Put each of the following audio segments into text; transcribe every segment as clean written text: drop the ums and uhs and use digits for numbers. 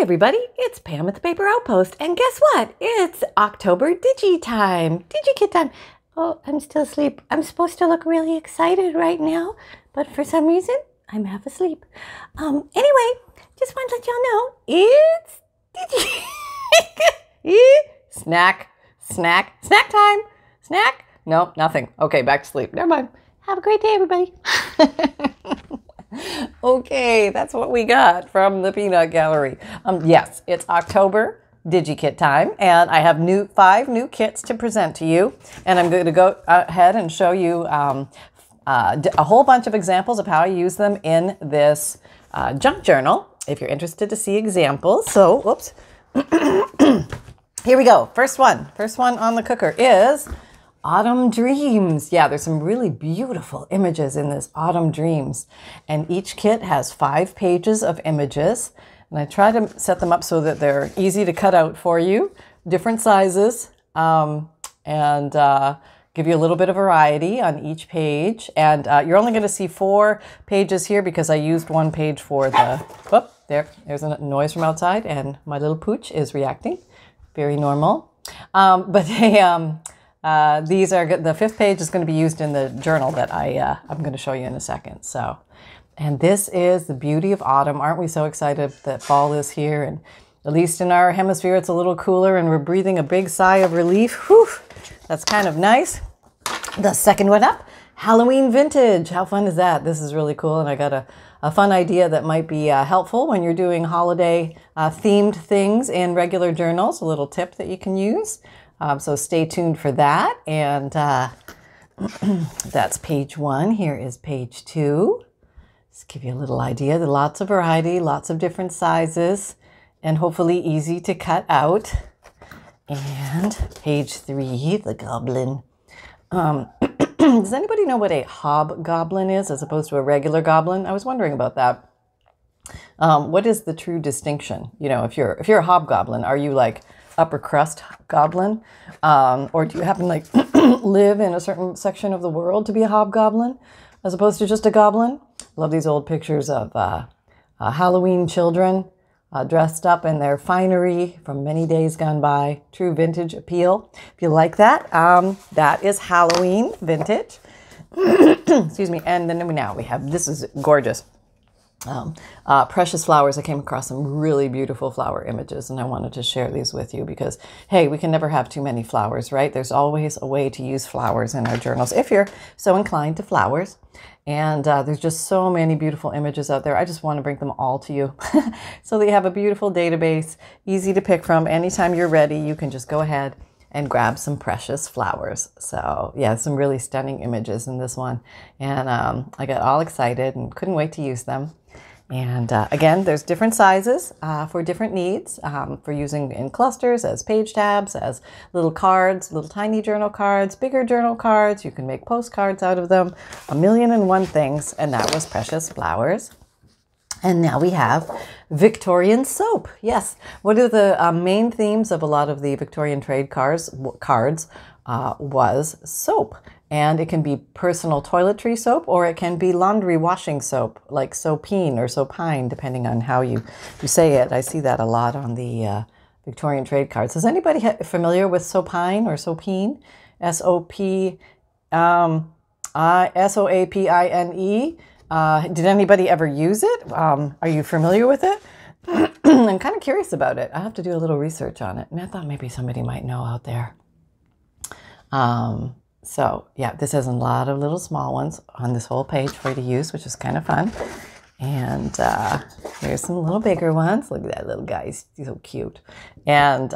everybody, it's Pam at the Paper Outpost, and guess what? It's October Digikit time. Oh, I'm still asleep. I'm supposed to look really excited right now, but for some reason, I'm half asleep. Anyway, just want to let y'all know, it's snack time. Snack? No, nothing. Okay, back to sleep. Never mind. Have a great day, everybody. Okay, that's what we got from the Peanut Gallery. Yes, it's October Digikit time, and I have 5 new kits to present to you. And I'm going to go ahead and show you a whole bunch of examples of how I use them in this junk journal, if you're interested to see examples. So, whoops. Here we go. First one on the cooker is Autumn Dreams. Yeah, there's some really beautiful images in this Autumn Dreams. And each kit has 5 pages of images. And I try to set them up so that they're easy to cut out for you, different sizes, and give you a little bit of variety on each page. And you're only going to see 4 pages here because I used 1 page for the, whoop, there's a noise from outside and my little pooch is reacting. Very normal. These are the 5th page is going to be used in the journal that I'm going to show you in a second. So, and this is the beauty of autumn. Aren't we so excited that fall is here? And at least in our hemisphere, it's a little cooler and we're breathing a big sigh of relief. Whew, that's kind of nice. The second one up, Halloween Vintage. How fun is that? This is really cool. And I got a fun idea that might be helpful when you're doing holiday themed things in regular journals. A little tip that you can use. So stay tuned for that. And that's page 1. Here is page 2. Just give you a little idea. There's lots of variety, lots of different sizes, and hopefully easy to cut out. And page 3, the goblin. Does anybody know what a hobgoblin is as opposed to a regular goblin? I was wondering about that. What is the true distinction? You know, if you're a hobgoblin, are you like upper crust goblin, or do you happen to like live in a certain section of the world to be a hobgoblin as opposed to just a goblin? Love these old pictures of Halloween children dressed up in their finery from many days gone by. True vintage appeal. If you like that, that is Halloween Vintage. Excuse me. And then now we have, this is gorgeous. Precious flowers. I came across some really beautiful flower images and I wanted to share these with you because, hey, we can never have too many flowers, right? There's always a way to use flowers in our journals if you're so inclined to flowers. And there's just so many beautiful images out there. I just want to bring them all to you so that you have a beautiful database, easy to pick from. Anytime you're ready, you can just go ahead and grab some precious flowers. So yeah, some really stunning images in this one. And I got all excited and couldn't wait to use them. And again, there's different sizes for different needs, for using in clusters, as page tabs, as little cards, little tiny journal cards, bigger journal cards. You can make postcards out of them, 1,000,001 things. And that was Precious Flowers. And now we have Victorian Soap. Yes, one of the main themes of a lot of the Victorian trade cards was soap. And it can be personal toiletry soap, or it can be laundry washing soap, like soapine or soapine, depending on how you say it. I see that a lot on the Victorian trade cards. Is anybody familiar with soapine or soapine? S-O-A-P-I-N-E. Did anybody ever use it? Are you familiar with it? I'm kind of curious about it. I have to do a little research on it. I thought maybe somebody might know out there. So yeah, this has a lot of little small ones on this whole page for you to use, which is kind of fun. And here's some little bigger ones. Look at that little guy, he's so cute. And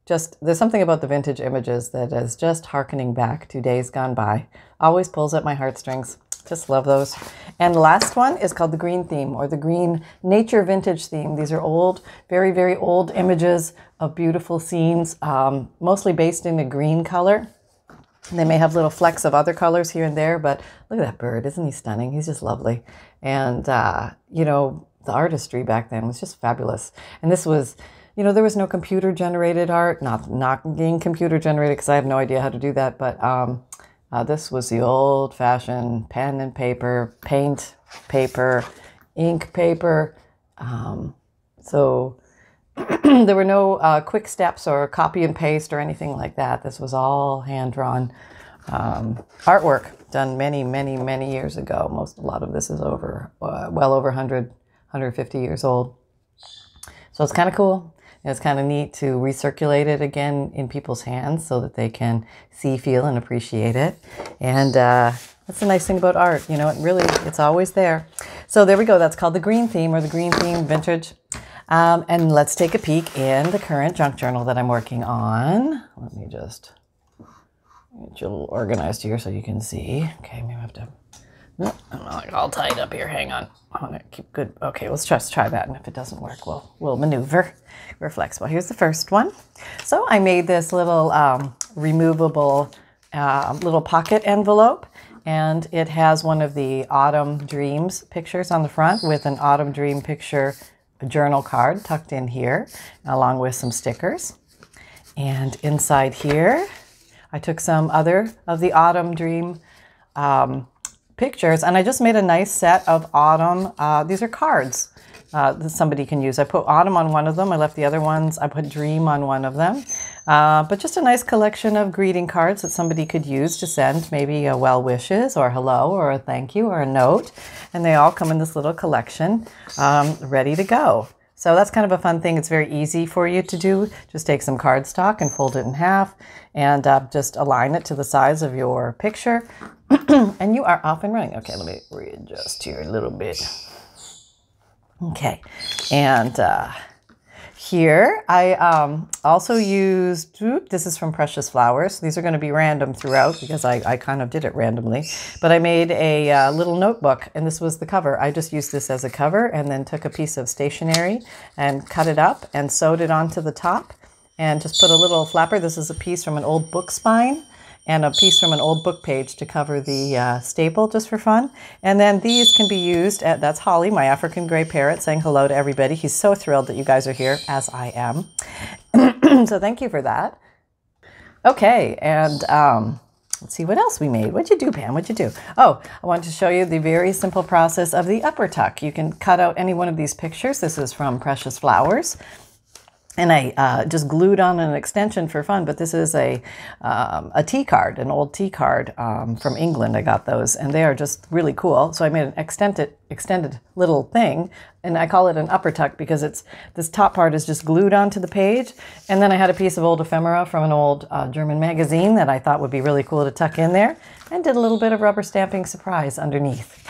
just there's something about the vintage images that is just hearkening back to days gone by. Always pulls at my heartstrings. Just love those. And the last one is called the green theme, or the green nature vintage theme. These are old, very, very old images of beautiful scenes, mostly based in a green color. They may have little flecks of other colors here and there, but look at that bird. Isn't he stunning? He's just lovely. And, you know, the artistry back then was just fabulous. And this was, you know, there was no computer generated art, not being computer generated because I have no idea how to do that. But this was the old fashioned pen and paper, paint paper, ink paper, So there were no quick steps or copy and paste or anything like that. This was all hand-drawn artwork done many, many, many years ago. A lot of this is over, well over 100, 150 years old. So it's kind of cool. It's kind of neat to recirculate it again in people's hands so that they can see, feel, and appreciate it. And that's the nice thing about art. You know, it's always there. So there we go. That's called the green theme, or the green theme vintage. And let's take a peek in the current junk journal that I'm working on. Let me just get you a little organized here so you can see. Okay, maybe I have to... No, I'm like all tied up here. Hang on. I want to keep good. Okay, let's just try that. And if it doesn't work, we'll maneuver. We're flexible. Here's the first one. So I made this little removable little pocket envelope. And it has one of the Autumn Dreams pictures on the front with an Autumn Dream picture journal card tucked in here, along with some stickers. And inside here, I took some other of the Autumn Dream pictures, and I just made a nice set of autumn. These are cards that somebody can use. I put autumn on one of them. I left the other ones. I put dream on one of them. But just a nice collection of greeting cards that somebody could use to send maybe a well wishes or hello or a thank you or a note. And they all come in this little collection ready to go. So that's kind of a fun thing. It's very easy for you to do. Just take some cardstock and fold it in half and just align it to the size of your picture. And you are off and running. Okay, let me readjust here a little bit. Okay, and here I also used, this is from Precious Flowers. These are going to be random throughout because I kind of did it randomly. But I made a little notebook, and this was the cover. I just used this as a cover and then took a piece of stationery and cut it up and sewed it onto the top and just put a little flapper. This is a piece from an old book spine and a piece from an old book page to cover the staple, just for fun. And then these can be used at, that's Holly, my African gray parrot, saying hello to everybody. He's so thrilled that you guys are here, as I am. So thank you for that. Okay, and let's see what else we made. What'd you do, Pam? What'd you do? Oh, I wanted to show you the very simple process of the upper tuck. You can cut out any one of these pictures. This is from Precious Flowers. And I just glued on an extension for fun, but this is a tea card, an old tea card from England. I got those, and they are just really cool. So I made an extended little thing, and I call it an upper tuck because this top part is just glued onto the page. And then I had a piece of old ephemera from an old German magazine that I thought would be really cool to tuck in there, and did a little bit of rubber stamping surprise underneath.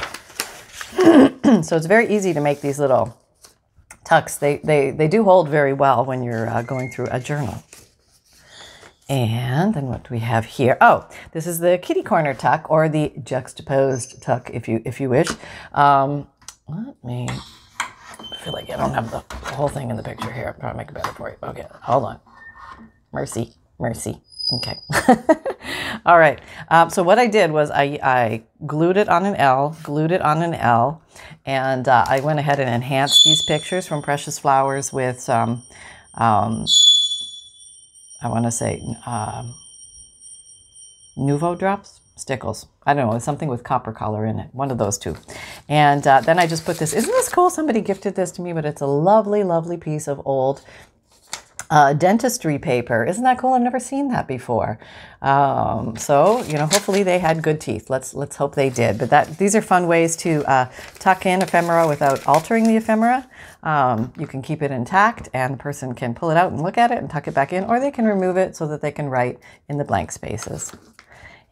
So it's very easy to make these little tucks. They do hold very well when you're going through a journal. And then what do we have here? Oh, this is the kitty corner tuck, or the juxtaposed tuck, if you wish. Let me, I feel like I don't have the whole thing in the picture here. I'll probably make it better for you. Okay, hold on. Mercy. Okay. All right. So what I did was I glued it on an L, and I went ahead and enhanced these pictures from Precious Flowers with some, I want to say, Nouveau drops? Stickles. I don't know, something with copper color in it. One of those two. And then I just put this. Isn't this cool? Somebody gifted this to me, but it's a lovely, lovely piece of old dentistry paper. Isn't that cool? I've never seen that before. So, you know, hopefully they had good teeth. Let's hope they did. But these are fun ways to tuck in ephemera without altering the ephemera. You can keep it intact, and the person can pull it out and look at it and tuck it back in, or they can remove it so that they can write in the blank spaces.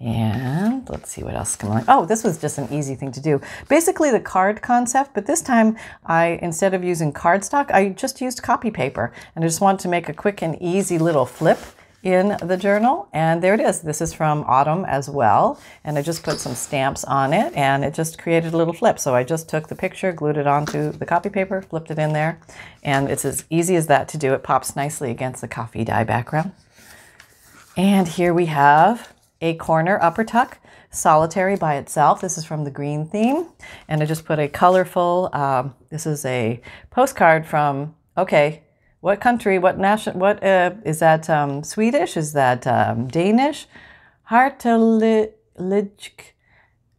And let's see what else can I... Oh, this was just an easy thing to do. Basically the card concept, but this time instead of using cardstock, I just used copy paper. And I just wanted to make a quick and easy little flip in the journal. And there it is. This is from Autumn as well. And I just put some stamps on it, and it just created a little flip. So I just took the picture, glued it onto the copy paper, flipped it in there. And it's as easy as that to do. It pops nicely against the coffee dye background. And here we have a corner upper tuck, solitary by itself. This is from the green theme. And I just put a colorful, this is a postcard from, okay, what country, what nation, what, is that Swedish? Is that Danish? Hartelig,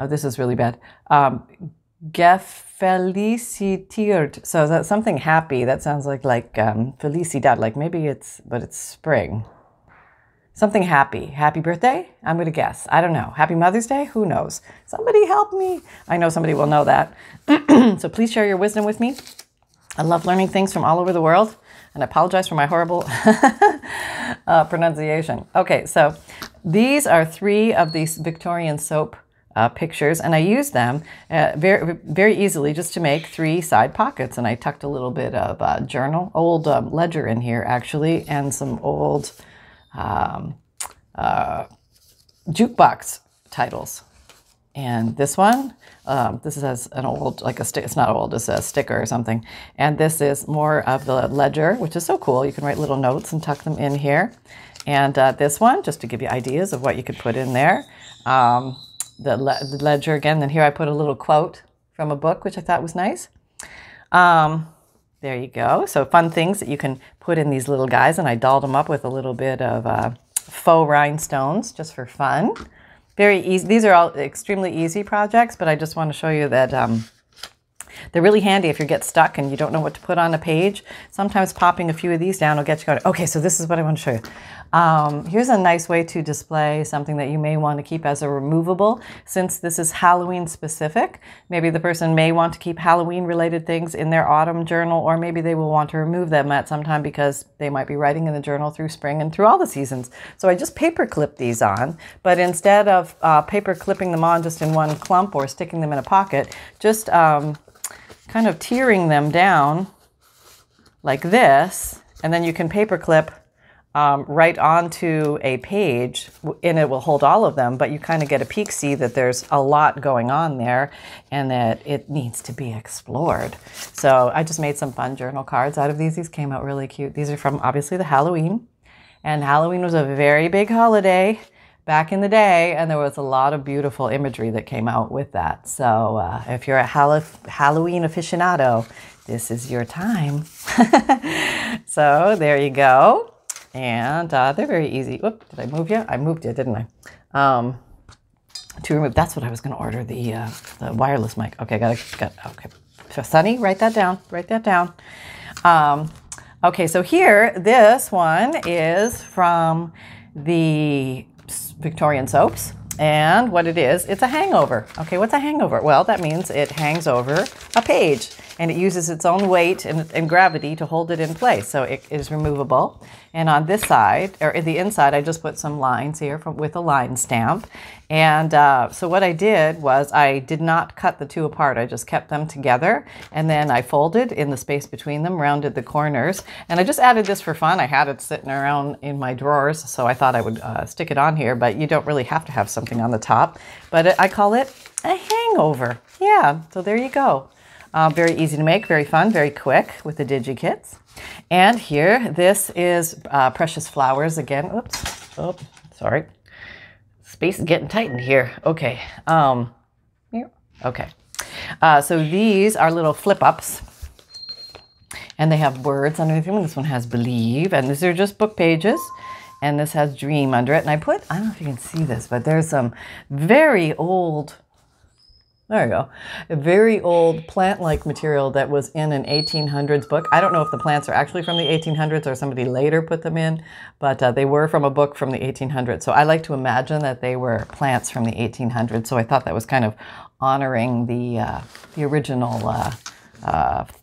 oh, this is really bad. Geff, felicitiert. So that's something happy. That sounds like felicidad, like maybe but it's spring. Something happy. Happy birthday? I'm going to guess. I don't know. Happy Mother's Day? Who knows? Somebody help me. I know somebody will know that. So please share your wisdom with me. I love learning things from all over the world. And I apologize for my horrible pronunciation. Okay, so these are 3 of these Victorian Soap pictures, and I use them very, very easily just to make 3 side pockets. And I tucked a little bit of old ledger in here, actually, and some old jukebox titles. And this one, this has an old, it's not old, it's a sticker or something. And this is more of the ledger, which is so cool. You can write little notes and tuck them in here. And this one, just to give you ideas of what you could put in there. The ledger again. Then here I put a little quote from a book, which I thought was nice. There you go. So fun things that you can put in these little guys. And I dolled them up with a little bit of faux rhinestones just for fun. Very easy. These are all extremely easy projects, but I just want to show you that they're really handy if you get stuck and you don't know what to put on a page. Sometimes popping a few of these down will get you going. Okay, so this is what I want to show you. Here's a nice way to display something that you may want to keep as a removable. Since this is Halloween specific, maybe the person may want to keep Halloween related things in their autumn journal, or maybe they will want to remove them at some time because they might be writing in the journal through spring and through all the seasons. So I just paper clip these on, but instead of paper clipping them on just in one clump or sticking them in a pocket, just kind of tearing them down like this, and then you can paper clip right onto a page, and it will hold all of them, but you kind of get a peek, see that there's a lot going on there and that it needs to be explored. So I just made some fun journal cards out of these. These came out really cute. These are from obviously the Halloween, and Halloween was a very big holiday back in the day, and there was a lot of beautiful imagery that came out with that. So if you're a Halloween aficionado, this is your time. So there you go. And they're very easy. Whoop, did I move you? I moved you, didn't I? To remove, that's what I was going to order, the wireless mic. Okay, okay. So Sunny, write that down. Write that down. Okay, so here, this one is from the Victorian Soaps. And what it is, it's a hangover. Okay, what's a hangover? Well, that means it hangs over a page, and it uses its own weight and gravity to hold it in place. So it is removable. And on this side, or in the inside, I just put some lines here with a line stamp. And so what I did was I did not cut the 2 apart. I just kept them together, and then I folded in the space between them, rounded the corners. And I just added this for fun. I had it sitting around in my drawers, so I thought I would stick it on here, but you don't really have to have something on the top. But I call it a hangover. Yeah, so there you go. Very easy to make, very fun, very quick with the Digikits. And here, this is Precious Flowers again. Oops, oh, sorry. Space is getting tight in here. Okay, okay. So these are little flip-ups, and they have words underneath them. This one has believe, and these are just book pages. And this has dream under it. And I don't know if you can see this, but there's some very old, there you go, a very old plant-like material that was in an 1800s book. I don't know if the plants are actually from the 1800s or somebody later put them in, but they were from a book from the 1800s. So I like to imagine that they were plants from the 1800s. So I thought that was kind of honoring the original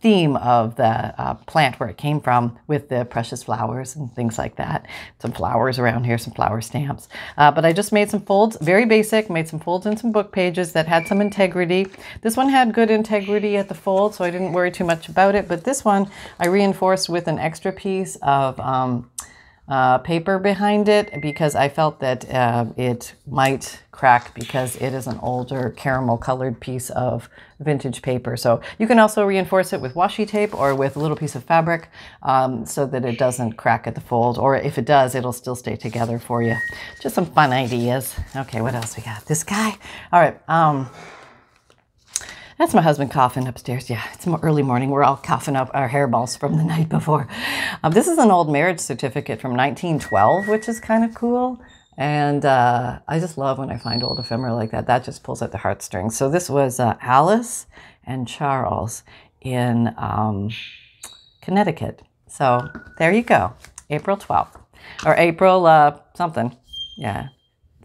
theme of the plant where it came from, with the precious flowers and things like that. Some flowers around here, some flower stamps. But I just made some folds, very basic, made some folds in some book pages that had some integrity. This one had good integrity at the fold, so I didn't worry too much about it. But this one I reinforced with an extra piece of paper behind it, because I felt that it might crack because it is an older caramel colored piece of vintage paper. So you can also reinforce it with washi tape or with a little piece of fabric so that it doesn't crack at the fold, or if it does, it'll still stay together for you. Just some fun ideas. Okay, what else we got? This guy. All right. That's my husband coughing upstairs. Yeah, it's early morning. We're all coughing up our hairballs from the night before. This is an old marriage certificate from 1912, which is kind of cool. And I just love when I find old ephemera like that. That just pulls at the heartstrings. So this was Alice and Charles in Connecticut. So there you go, April 12th, or April something, yeah,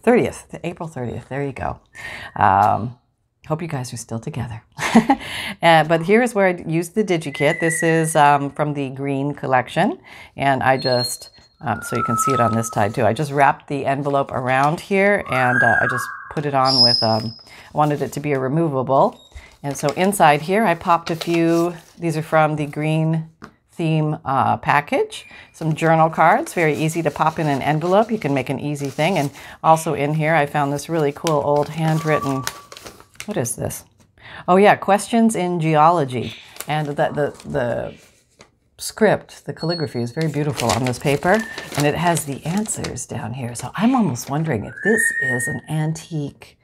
30th, April 30th, there you go. Hope you guys are still together. But here's where I used the Digikit. This is from the green collection, and I just, so you can see it on this side too, I just wrapped the envelope around here, and I just put it on with, I wanted it to be a removable. And so inside here I popped a few, these are from the green theme package, some journal cards, very easy to pop in an envelope. You can make an easy thing. And also in here I found this really cool old handwritten, what is this? Oh yeah, questions in geology. And the script, the calligraphy is very beautiful on this paper, and it has the answers down here. So I'm almost wondering if this is an antique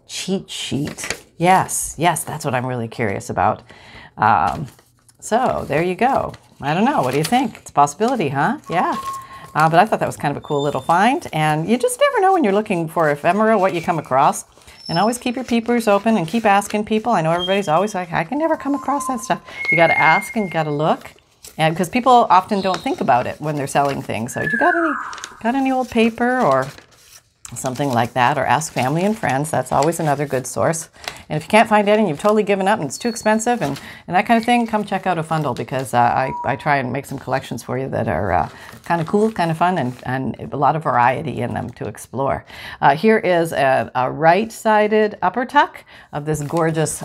cheat sheet. Yes, that's what I'm really curious about. So there you go. I don't know, what do you think? It's a possibility, huh? Yeah. But I thought that was kind of a cool little find, and you just never know when you're looking for ephemera what you come across. And always keep your peepers open and keep asking people. I know everybody's always like, I can never come across that stuff. You got to ask and got to look, and because people often don't think about it when they're selling things. So you got any old paper or something like that, or ask family and friends. That's always another good source. And if you can't find any and you've totally given up and it's too expensive and that kind of thing, come check out a FUNDLE, because I try and make some collections for you that are kind of cool, kind of fun, and a lot of variety in them to explore. Here is a right-sided upper tuck of this gorgeous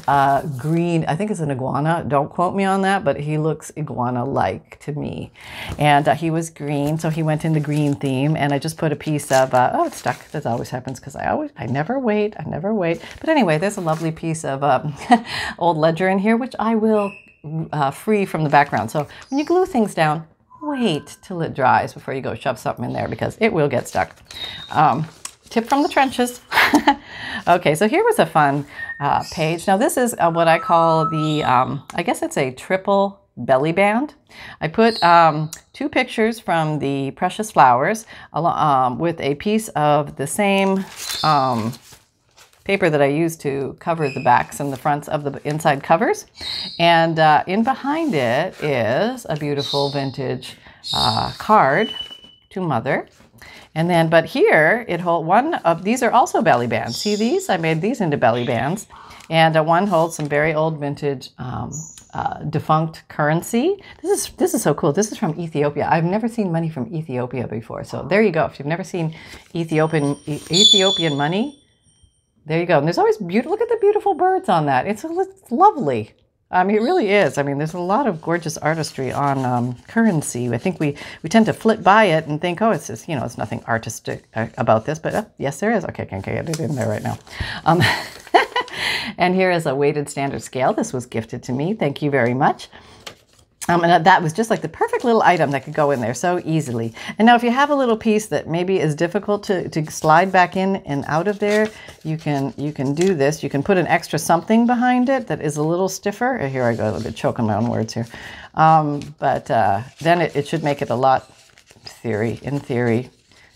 green, I think it's an iguana, don't quote me on that, but he looks iguana-like to me. And he was green, so he went in the green theme, and I just put a piece of, oh, it's stuck. That always happens because I never wait. But anyway, there's a lovely piece of old ledger in here, which I will free from the background. So when you glue things down, wait till it dries before you go shove something in there, because it will get stuck. Tip from the trenches. Okay, so here was a fun page. Now this is what I call the, I guess it's a triple belly band. I put 2 pictures from the Precious Flowers with a piece of the same paper that I used to cover the backs and the fronts of the inside covers. And in behind it is a beautiful vintage card to Mother. And then, but here it holds one of these are also belly bands. See these? I made these into belly bands. And one holds some very old vintage defunct currency. This is so cool. This is from Ethiopia. I've never seen money from Ethiopia before. So there you go. If you've never seen Ethiopian money, there you go. And there's always beautiful. Look at the beautiful birds on that. It's lovely. I mean, it really is. I mean, there's a lot of gorgeous artistry on currency. I think we tend to flip by it and think, oh, it's just, you know, it's nothing artistic about this. But yes, there is. Okay, I can get it in there right now. And here is a weighted standard scale. This was gifted to me. Thank you very much. And that was just like the perfect little item that could go in there so easily. And now if you have a little piece that maybe is difficult to slide back in and out of there, you can do this. You can put an extra something behind it that is a little stiffer. Here I go, a bit choking my own words here. But then it should make it a lot, in theory.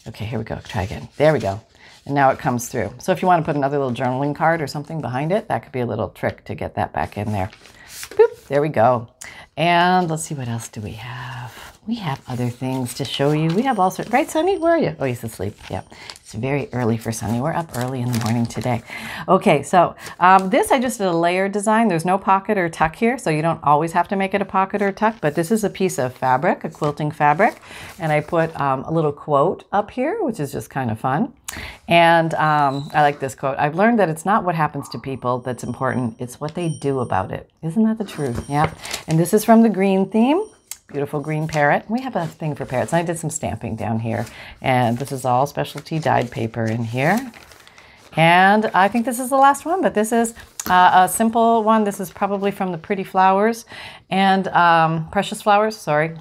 Okay, here we go, try again. There we go. And now it comes through. So if you want to put another little journaling card or something behind it, that could be a little trick to get that back in there. Boop, there we go. And let's see, what else do we have? We have other things to show you. We have all sorts, right, Sonny? Where are you? Oh, he's asleep. Yeah, it's very early for Sonny. We're up early in the morning today. Okay, so this I just did a layer design. There's no pocket or tuck here, so you don't always have to make it a pocket or tuck, but this is a piece of fabric, a quilting fabric, and I put a little quote up here, which is just kind of fun. And I like this quote. I've learned that it's not what happens to people that's important, it's what they do about it. Isn't that the truth? Yeah. And this is from the green theme. Beautiful green parrot. We have a thing for parrots. And I did some stamping down here. And this is all specialty dyed paper in here. And I think this is the last one, but this is a simple one. This is probably from the Pretty Flowers and Precious Flowers, sorry.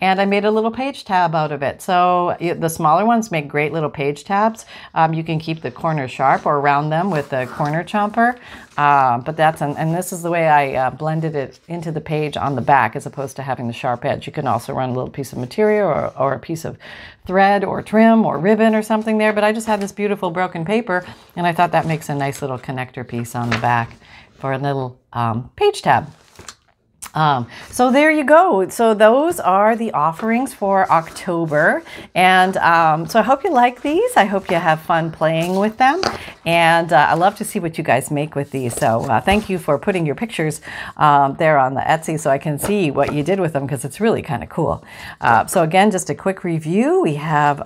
And I made a little page tab out of it. So the smaller ones make great little page tabs. You can keep the corners sharp or round them with the corner chomper. But that's, and this is the way I blended it into the page on the back as opposed to having the sharp edge. You can also run a little piece of material or a piece of thread or trim or ribbon or something there. But I just had this beautiful broken paper and I thought that makes a nice little connector piece on the back. for a little page tab. So there you go. So those are the offerings for October. And so I hope you like these. I hope you have fun playing with them. And I love to see what you guys make with these. So thank you for putting your pictures there on the Etsy so I can see what you did with them, because it's really kind of cool. So again, just a quick review. We have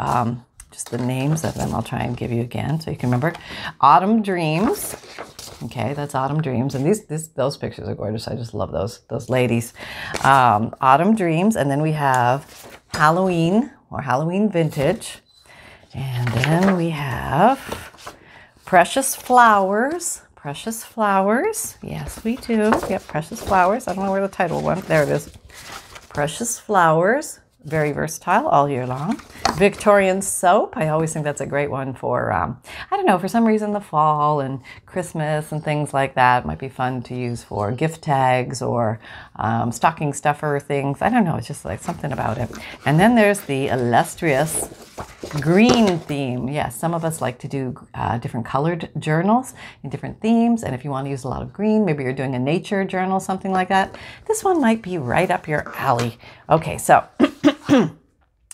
just the names of them. I'll try and give you again so you can remember. Autumn Dreams. Okay, that's Autumn Dreams, and those pictures are gorgeous. I just love those ladies. Autumn Dreams, and then we have Halloween or Halloween Vintage, and then we have Precious Flowers. Precious Flowers, yes, we do. Yep, Precious Flowers. I don't know where the title went. There it is. Precious Flowers. Very versatile all year long. Victorian Soap. I always think that's a great one for, I don't know, for some reason the fall and Christmas and things like that might be fun to use for gift tags or stocking stuffer things. I don't know, it's just like something about it. And then there's the illustrious green theme. Yes, some of us like to do different colored journals in different themes. And if you want to use a lot of green, maybe you're doing a nature journal, something like that, this one might be right up your alley. Okay, so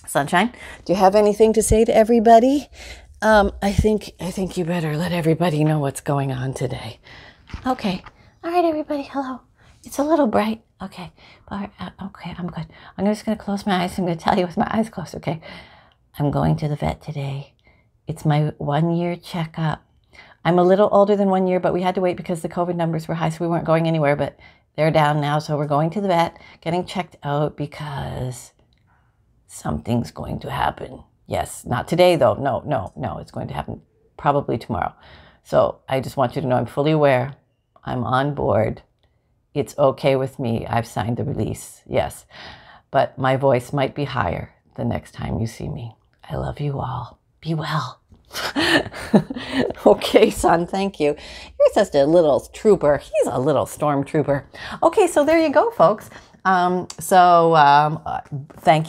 Sunshine, do you have anything to say to everybody? I think you better let everybody know what's going on today. Okay. All right, everybody. Hello. It's a little bright. Okay. Okay, I'm good. I'm just going to close my eyes. I'm going to tell you with my eyes closed, okay? I'm going to the vet today. It's my 1-year checkup. I'm a little older than 1 year, but we had to wait because the COVID numbers were high, so we weren't going anywhere, but they're down now. So we're going to the vet, getting checked out because something's going to happen. Yes, not today though. No, it's going to happen probably tomorrow. So I just want you to know I'm fully aware. I'm on board. It's okay with me. I've signed the release. Yes, but my voice might be higher the next time you see me. I love you all. Be well. Okay, son, thank you. You're just a little trooper. He's a little stormtrooper. Okay, so there you go, folks. Thank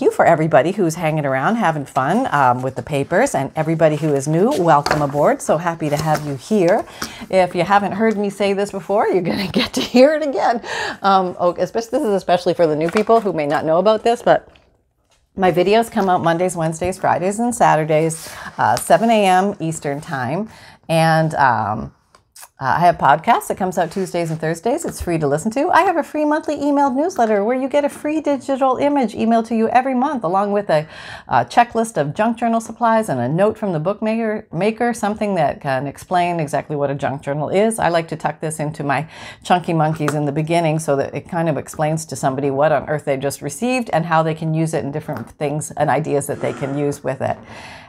you for everybody who's hanging around, having fun with the papers, and everybody who is new, welcome aboard. So happy to have you here. If you haven't heard me say this before, you're going to get to hear it again. This is especially for the new people who may not know about this, but my videos come out Mondays, Wednesdays, Fridays, and Saturdays, 7 a.m. Eastern Time. And I have podcasts that comes out Tuesdays and Thursdays. It's free to listen to. I have a free monthly emailed newsletter where you get a free digital image emailed to you every month, along with a checklist of junk journal supplies and a note from the bookmaker, something that can explain exactly what a junk journal is. I like to tuck this into my chunky monkeys in the beginning so that it kind of explains to somebody what on earth they just received and how they can use it in different things and ideas that they can use with it.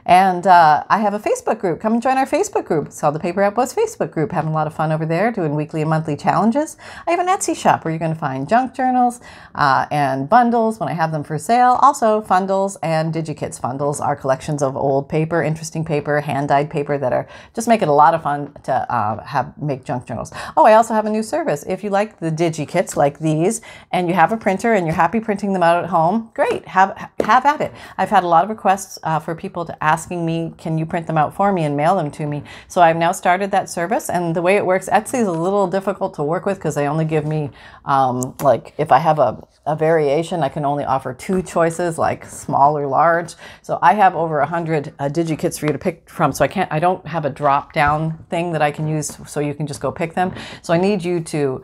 And I have a Facebook group. Come and join our Facebook group. It's called the Paper Outpost Facebook group. Having a lot of fun over there, doing weekly and monthly challenges. I have an Etsy shop where you're going to find junk journals and bundles when I have them for sale. Also, FUNDLEs and Digikits. FUNDLEs are collections of old paper, interesting paper, hand-dyed paper that are just make it a lot of fun to make junk journals. Oh, I also have a new service. If you like the Digikits like these, and you have a printer and you're happy printing them out at home, great. Have at it. I've had a lot of requests for people to asking me, can you print them out for me and mail them to me? So I've now started that service, and the way it works, Etsy is a little difficult to work with because they only give me, like if I have a variation, I can only offer 2 choices, like small or large. So I have over 100 Digikits for you to pick from. So I don't have a drop down thing that I can use so you can just go pick them. So I need you to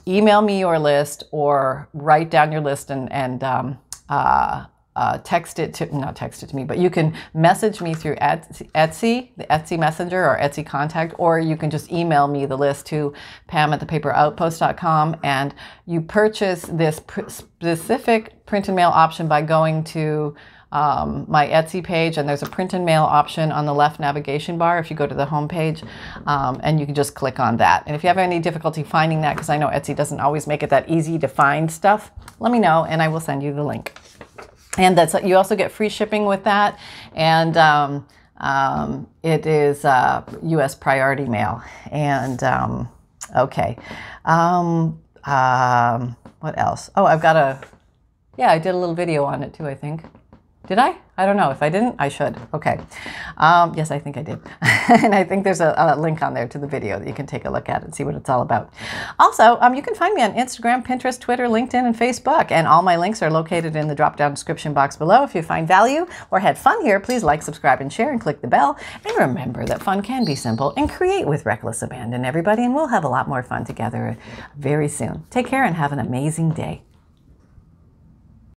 email me your list or write down your list and not text it to me, but you can message me through Etsy, the Etsy Messenger or Etsy Contact, or you can just email me the list to pam@thepaperoutpost.com, and you purchase this specific print and mail option by going to my Etsy page, and there's a print and mail option on the left navigation bar if you go to the home page, and you can just click on that. And if you have any difficulty finding that, because I know Etsy doesn't always make it that easy to find stuff, let me know and I will send you the link. And you also get free shipping with that, and it is U.S. priority mail. And okay, what else? Oh, I did a little video on it too, I think. Did I? I don't know. If I didn't, I should. Okay. Yes, I think I did. And I think there's a link on there to the video that you can take a look at and see what it's all about. Also, you can find me on Instagram, Pinterest, Twitter, LinkedIn, and Facebook. And all my links are located in the drop-down description box below. If you find value or had fun here, please like, subscribe, and share, and click the bell. And remember that fun can be simple, and create with reckless abandon, everybody. And we'll have a lot more fun together very soon. Take care and have an amazing day.